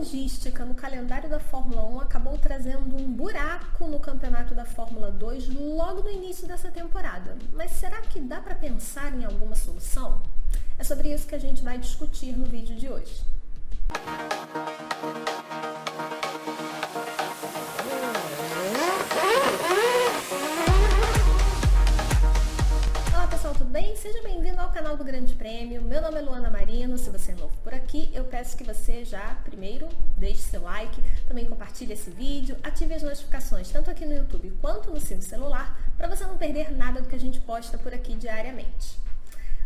logística no calendário da Fórmula 1 acabou trazendo um buraco no campeonato da Fórmula 2 logo no início dessa temporada. Mas será que dá para pensar em alguma solução? É sobre isso que a gente vai discutir no vídeo de hoje. Tudo bem? Seja bem-vindo ao canal do Grande Prêmio. Meu nome é Luana Marino. Se você é novo por aqui, eu peço que você já, primeiro, deixe seu like, também compartilhe esse vídeo, ative as notificações tanto aqui no YouTube quanto no seu celular, para você não perder nada do que a gente posta por aqui diariamente.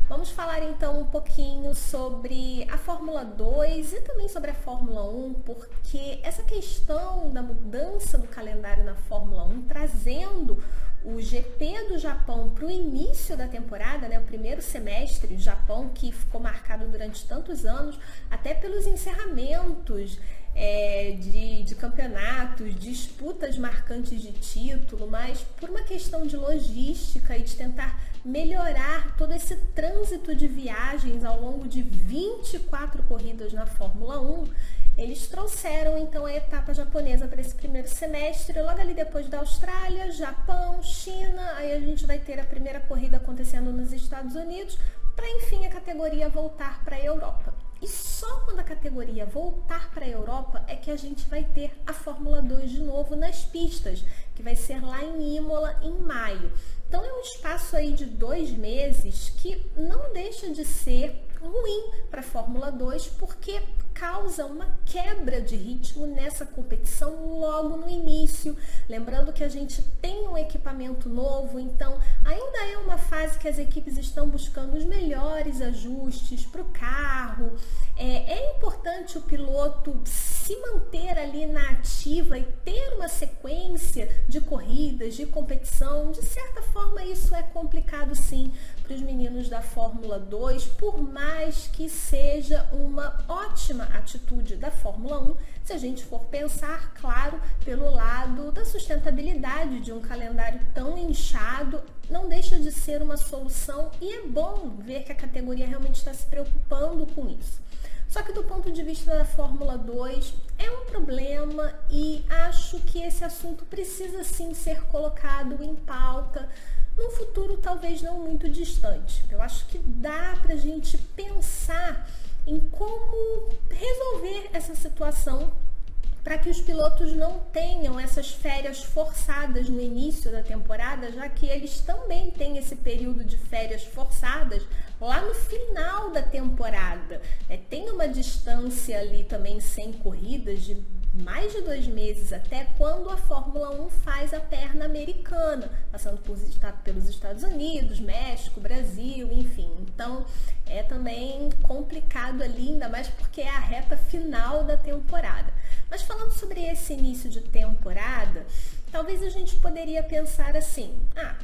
Vamos falar então um pouquinho sobre a Fórmula 2 e também sobre a Fórmula 1, porque essa questão da mudança do calendário na Fórmula 1, trazendo o GP do Japão para o início da temporada, né, o primeiro semestre do Japão, que ficou marcado durante tantos anos, até pelos encerramentos de campeonatos, disputas marcantes de título, mas por uma questão de logística e de tentar melhorar todo esse trânsito de viagens ao longo de 24 corridas na Fórmula 1, eles trouxeram então a etapa japonesa para esse primeiro semestre, logo ali depois da Austrália, Japão, China, aí a gente vai ter a primeira corrida acontecendo nos Estados Unidos, para enfim a categoria voltar para a Europa. E só quando a categoria voltar para a Europa é que a gente vai ter a Fórmula 2 de novo nas pistas, que vai ser lá em Imola em maio. Então é um espaço aí de 2 meses que não deixa de ser ruim para a Fórmula 2, porque causa uma quebra de ritmo nessa competição logo no início. Lembrando que a gente tem um equipamento novo, então ainda é uma fase que as equipes estão buscando os melhores ajustes para o carro. É importante o piloto se manter ali na ativa e ter uma sequência de corridas, de competição. De certa forma, isso é complicado sim para os meninos da Fórmula 2, por mais que seja uma ótima atitude da Fórmula 1, se a gente for pensar, claro, pelo lado da sustentabilidade de um calendário tão inchado, não deixa de ser uma solução e é bom ver que a categoria realmente está se preocupando com isso. Só que do ponto de vista da Fórmula 2 é um problema e acho que esse assunto precisa sim ser colocado em pauta num futuro talvez não muito distante. Eu acho que dá para a gente pensar em como resolver essa situação para que os pilotos não tenham essas férias forçadas no início da temporada, já que eles também têm esse período de férias forçadas lá no final da temporada. Tem uma distância ali também sem corridas de mais de 2 meses até quando a Fórmula 1 faz a perna americana, passando pelos Estados Unidos, México, Brasil, enfim. Então é também complicado ali, ainda mais porque é a reta final da temporada. Mas falando sobre esse início de temporada, talvez a gente poderia pensar assim,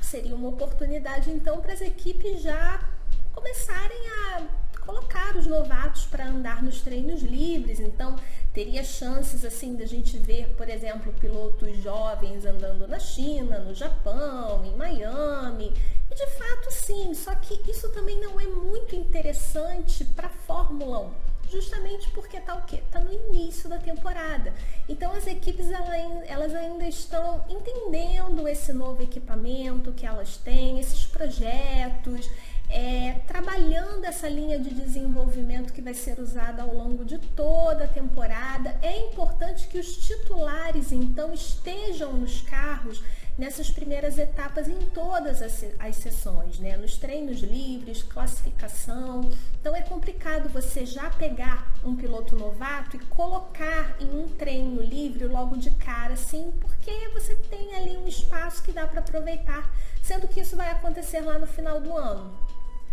seria uma oportunidade então para as equipes já começarem a colocar os novatos para andar nos treinos livres. Então teria chances assim da gente ver, por exemplo, pilotos jovens andando na China, no Japão, em Miami. E de fato sim, só que isso também não é muito interessante para a Fórmula 1. Justamente porque tá o quê? Tá no início da temporada. Então as equipes elas ainda estão entendendo esse novo equipamento que elas têm, esses projetos, trabalhando essa linha de desenvolvimento que vai ser usada ao longo de toda a temporada. É importante que os titulares então estejam nos carros nessas primeiras etapas em todas as sessões, né? Nos treinos livres, classificação. Então é complicado você já pegar um piloto novato e colocar em um treino livre logo de cara, assim, porque você tem ali um espaço que dá para aproveitar, sendo que isso vai acontecer lá no final do ano.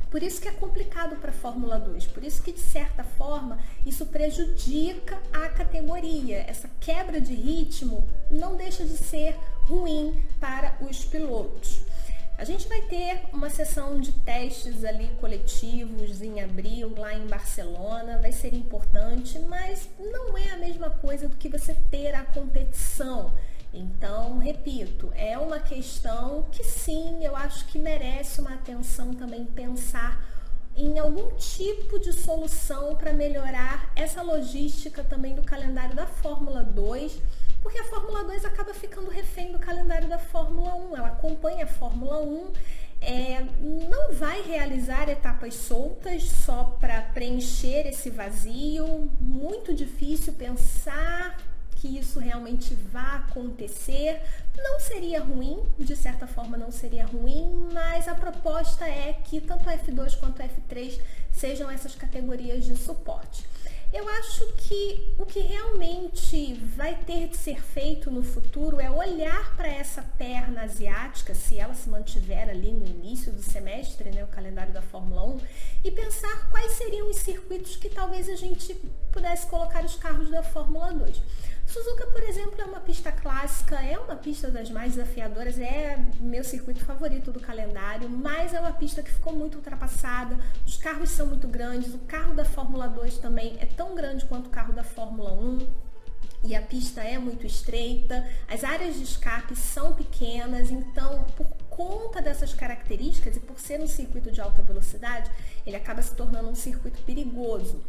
Por isso que é complicado para a Fórmula 2, por isso que de certa forma isso prejudica a categoria. Essa quebra de ritmo não deixa de ser ruim para os pilotos. A gente vai ter uma sessão de testes ali coletivos em abril lá em Barcelona, vai ser importante, mas não é a mesma coisa do que você ter a competição. Então, repito, é uma questão que sim, eu acho que merece uma atenção também pensar em algum tipo de solução para melhorar essa logística também do calendário da Fórmula 2, porque a Fórmula 2 acaba ficando refém do calendário da Fórmula 1, ela acompanha a Fórmula 1, não vai realizar etapas soltas só para preencher esse vazio, muito difícil pensar que isso realmente vá acontecer. Não seria ruim, de certa forma não seria ruim, mas a proposta é que tanto a F2 quanto a F3 sejam essas categorias de suporte. Eu acho que o que realmente vai ter de ser feito no futuro é olhar para essa perna asiática, se ela se mantiver ali no início do semestre, né, o calendário da Fórmula 1, e pensar quais seriam os circuitos que talvez a gente pudesse colocar os carros da Fórmula 2. Suzuka, por exemplo, é uma pista clássica, é uma pista das mais desafiadoras, é meu circuito favorito do calendário, mas é uma pista que ficou muito ultrapassada, os carros são muito grandes, o carro da Fórmula 2 também é tão grande quanto o carro da Fórmula 1 e a pista é muito estreita, as áreas de escape são pequenas, então por conta dessas características e por ser um circuito de alta velocidade, ele acaba se tornando um circuito perigoso.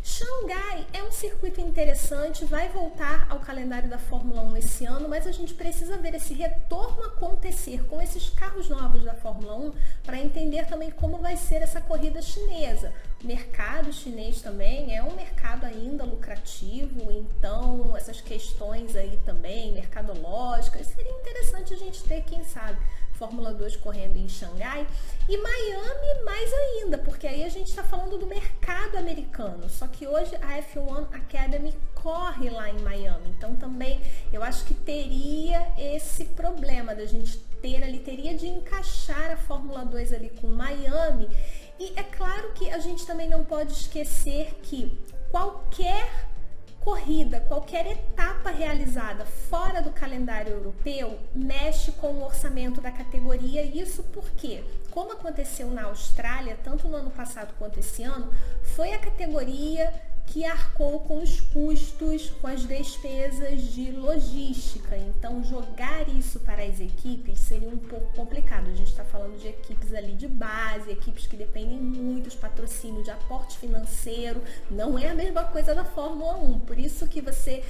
Xangai é um circuito interessante, vai voltar ao calendário da Fórmula 1 esse ano, mas a gente precisa ver esse retorno acontecer com esses carros novos da Fórmula 1 para entender também como vai ser essa corrida chinesa. O mercado chinês também é um mercado ainda lucrativo, então essas questões aí também, mercadológicas, seria interessante a gente ter, quem sabe, Fórmula 2 correndo em Xangai e Miami mais ainda, porque aí a gente está falando do mercado americano, só que hoje a F1 Academy corre lá em Miami, então também eu acho que teria esse problema da gente ter ali, teria de encaixar a Fórmula 2 ali com Miami, e é claro que a gente também não pode esquecer que qualquer corrida, qualquer etapa realizada fora do calendário europeu mexe com o orçamento da categoria. Isso porque, como aconteceu na Austrália, tanto no ano passado quanto esse ano, foi a categoria que arcou com os custos, com as despesas de logística. Então, jogar isso para as equipes seria um pouco complicado. A gente está falando de equipes ali de base, equipes que dependem muito de patrocínio, de aporte financeiro. Não é a mesma coisa da Fórmula 1. Por isso que você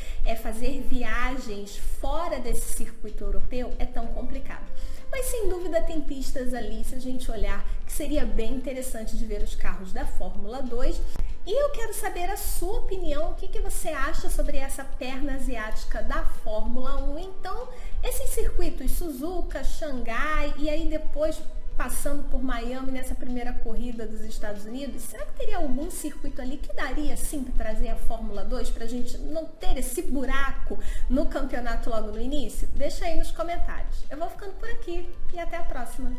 fazer viagens fora desse circuito europeu é tão complicado. Mas sem dúvida tem pistas ali, se a gente olhar, que seria bem interessante de ver os carros da Fórmula 2. E eu quero saber a sua opinião, o que você acha sobre essa perna asiática da Fórmula 1. Então, esses circuitos Suzuka, Xangai e aí depois passando por Miami nessa primeira corrida dos Estados Unidos, será que teria algum circuito ali que daria sim para trazer a Fórmula 2 para a gente não ter esse buraco no campeonato logo no início? Deixa aí nos comentários. Eu vou ficando por aqui e até a próxima.